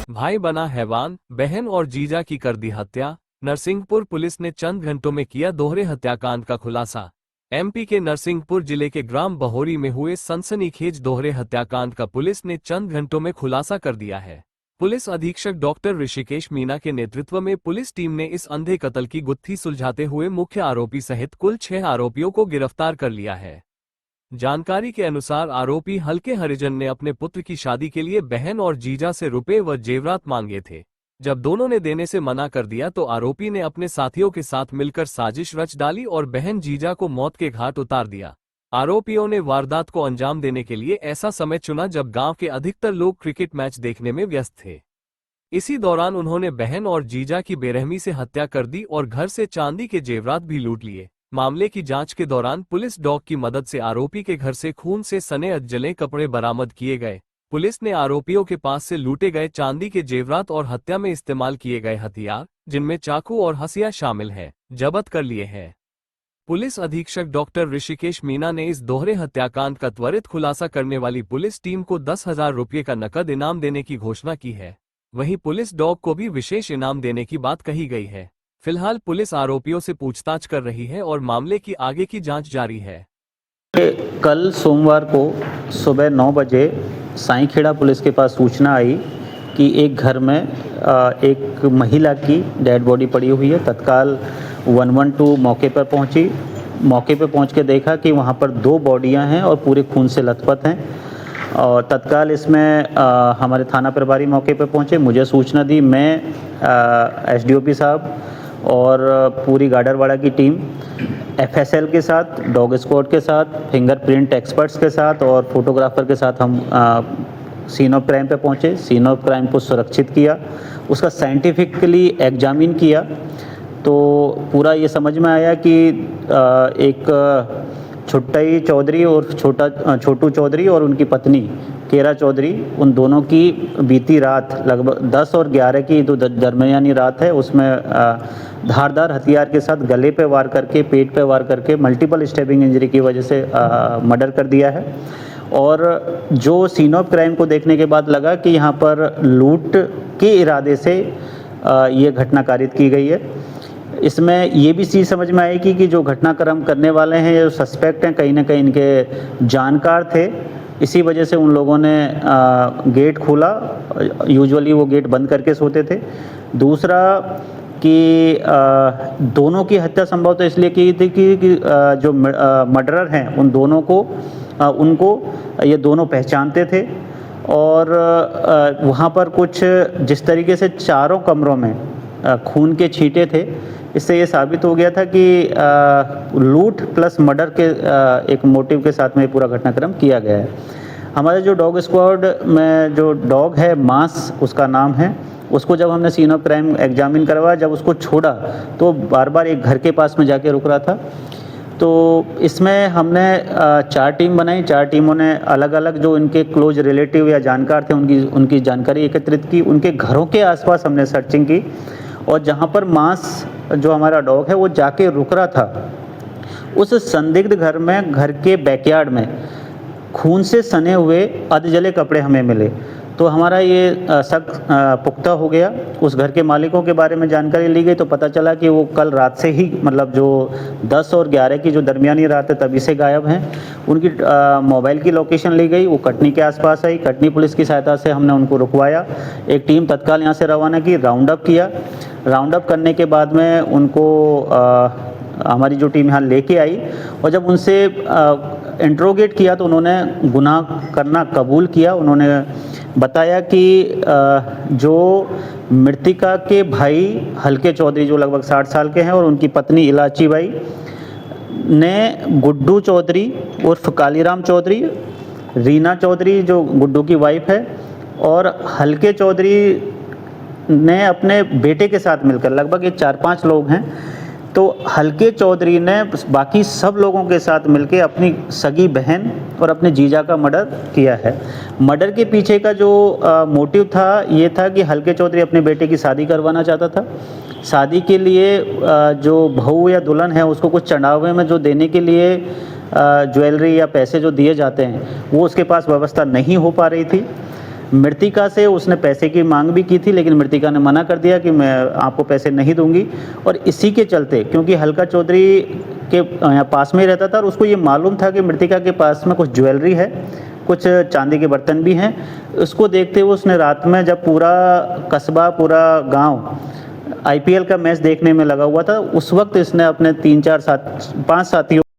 भाई बना हैवान, बहन और जीजा की कर दी हत्या। नरसिंहपुर पुलिस ने चंद घंटों में किया दोहरे हत्याकांड का खुलासा। एमपी के नरसिंहपुर जिले के ग्राम बहोरी में हुए सनसनीखेज दोहरे हत्याकांड का पुलिस ने चंद घंटों में खुलासा कर दिया है। पुलिस अधीक्षक डॉक्टर ऋषिकेश मीना के नेतृत्व में पुलिस टीम ने इस अंधे कत्ल की गुत्थी सुलझाते हुए मुख्य आरोपी सहित कुल 6 आरोपियों को गिरफ्तार कर लिया है। जानकारी के अनुसार आरोपी हल्के हरिजन ने अपने पुत्र की शादी के लिए बहन और जीजा से रुपए व जेवरात मांगे थे। जब दोनों ने देने से मना कर दिया तो आरोपी ने अपने साथियों के साथ मिलकर साजिश रच डाली और बहन जीजा को मौत के घाट उतार दिया। आरोपियों ने वारदात को अंजाम देने के लिए ऐसा समय चुना जब गांव के अधिकतर लोग क्रिकेट मैच देखने में व्यस्त थे। इसी दौरान उन्होंने बहन और जीजा की बेरहमी से हत्या कर दी और घर से चांदी के जेवरात भी लूट लिए। मामले की जांच के दौरान पुलिस डॉग की मदद से आरोपी के घर से खून से सने जले कपड़े बरामद किए गए। पुलिस ने आरोपियों के पास से लूटे गए चांदी के जेवरात और हत्या में इस्तेमाल किए गए हथियार, जिनमें चाकू और हंसिया शामिल है, जब्त कर लिए हैं। पुलिस अधीक्षक डॉक्टर ऋषिकेश मीना ने इस दोहरे हत्याकांड का त्वरित खुलासा करने वाली पुलिस टीम को 10,000 रुपये का नकद इनाम देने की घोषणा की है। वहीं पुलिस डॉग को भी विशेष इनाम देने की बात कही गई है। फिलहाल पुलिस आरोपियों से पूछताछ कर रही है और मामले की आगे की जांच जारी है। कल सोमवार को सुबह 9 बजे साईखेड़ा पुलिस के पास सूचना आई कि एक घर में एक महिला की डेड बॉडी पड़ी हुई है। तत्काल 112 मौके पर पहुंची। मौके पर पहुंच के देखा कि वहां पर 2 बॉडियां हैं और पूरे खून से लथपथ हैं। और तत्काल इसमें हमारे थाना प्रभारी मौके पर पहुंचे, मुझे सूचना दी। मैं एसडीओपी साहब और पूरी गाडरवाड़ा की टीम एफएसएल के साथ, डॉग स्क्वाड के साथ, फिंगरप्रिंट एक्सपर्ट्स के साथ और फोटोग्राफर के साथ हम सीन ऑफ क्राइम पे पहुंचे। सीन ऑफ क्राइम को सुरक्षित किया, उसका साइंटिफिकली एग्जामिन किया तो पूरा ये समझ में आया कि एक छुट्टई चौधरी और छोटू चौधरी और उनकी पत्नी केरा चौधरी, उन दोनों की बीती रात लगभग 10 और 11 की जो दरमियानी रात है उसमें धारदार हथियार के साथ गले पे वार करके, पेट पे वार करके मल्टीपल स्टैबिंग इंजरी की वजह से मर्डर कर दिया है। और जो सीन ऑफ क्राइम को देखने के बाद लगा कि यहाँ पर लूट के इरादे से ये घटना कारित की गई है। इसमें ये भी चीज़ समझ में आएगी कि जो घटनाक्रम करने वाले हैं, जो सस्पेक्ट हैं, कहीं ना कहीं इनके जानकार थे। इसी वजह से उन लोगों ने गेट खोला। यूजुअली वो गेट बंद करके सोते थे। दूसरा कि दोनों की हत्या संभवतः इसलिए की थी कि जो मर्डरर हैं उन दोनों को उनको ये दोनों पहचानते थे। और वहाँ पर कुछ जिस तरीके से चारों कमरों में खून के छींटे थे, इससे ये साबित हो गया था कि लूट प्लस मर्डर के एक मोटिव के साथ में ये पूरा घटनाक्रम किया गया है। हमारे जो डॉग स्क्वाड में जो डॉग है, मास उसका नाम है, उसको जब हमने सीन ऑफ क्राइम एग्जामिन करवाया, जब उसको छोड़ा तो बार बार एक घर के पास में जाके रुक रहा था। तो इसमें हमने 4 टीम बनाई। 4 टीमों ने अलग अलग जो इनके क्लोज रिलेटिव या जानकार थे उनकी जानकारी एकत्रित की। उनके घरों के आसपास हमने सर्चिंग की और जहाँ पर मास जो हमारा डॉग है वो जाके रुक रहा था, उस संदिग्ध घर में, घर के बैकयार्ड में खून से सने हुए अधजले कपड़े हमें मिले। तो हमारा ये शक पुख्ता हो गया। उस घर के मालिकों के बारे में जानकारी ली गई तो पता चला कि वो कल रात से ही, मतलब जो 10 और 11 की जो दरमियानी रात है तभी से गायब हैं। उनकी मोबाइल की लोकेशन ली गई, वो कटनी के आसपास आई। कटनी पुलिस की सहायता से हमने उनको रुकवाया। एक टीम तत्काल यहाँ से रवाना की, राउंड अप किया। राउंड अप करने के बाद में उनको हमारी जो टीम यहाँ लेके आई और जब उनसे इंट्रोगेट किया तो उन्होंने गुनाह करना कबूल किया। उन्होंने बताया कि जो मृतिका के भाई हल्के चौधरी जो लगभग 60 साल के हैं और उनकी पत्नी इलाची बाई ने गुड्डू चौधरी उर्फ कालीराम चौधरी, रीना चौधरी जो गुड्डू की वाइफ है, और हल्के चौधरी ने अपने बेटे के साथ मिलकर, लगभग ये 4-5 लोग हैं, तो हल्के चौधरी ने बाकी सब लोगों के साथ मिलकर अपनी सगी बहन और अपने जीजा का मर्डर किया है। मर्डर के पीछे का जो मोटिव था ये था कि हल्के चौधरी अपने बेटे की शादी करवाना चाहता था। शादी के लिए जो बहू या दुल्हन है उसको कुछ चढ़ावे में जो देने के लिए ज्वेलरी या पैसे जो दिए जाते हैं वो उसके पास व्यवस्था नहीं हो पा रही थी। मृतिका से उसने पैसे की मांग भी की थी, लेकिन मृतिका ने मना कर दिया कि मैं आपको पैसे नहीं दूंगी। और इसी के चलते, क्योंकि हल्का चौधरी के यहाँ पास में ही रहता था और उसको ये मालूम था कि मृतिका के पास में कुछ ज्वेलरी है, कुछ चांदी के बर्तन भी हैं, उसको देखते हुए उसने रात में, जब पूरा कस्बा, पूरा गांव आईपीएल का मैच देखने में लगा हुआ था, उस वक्त इसने अपने 5 साथियों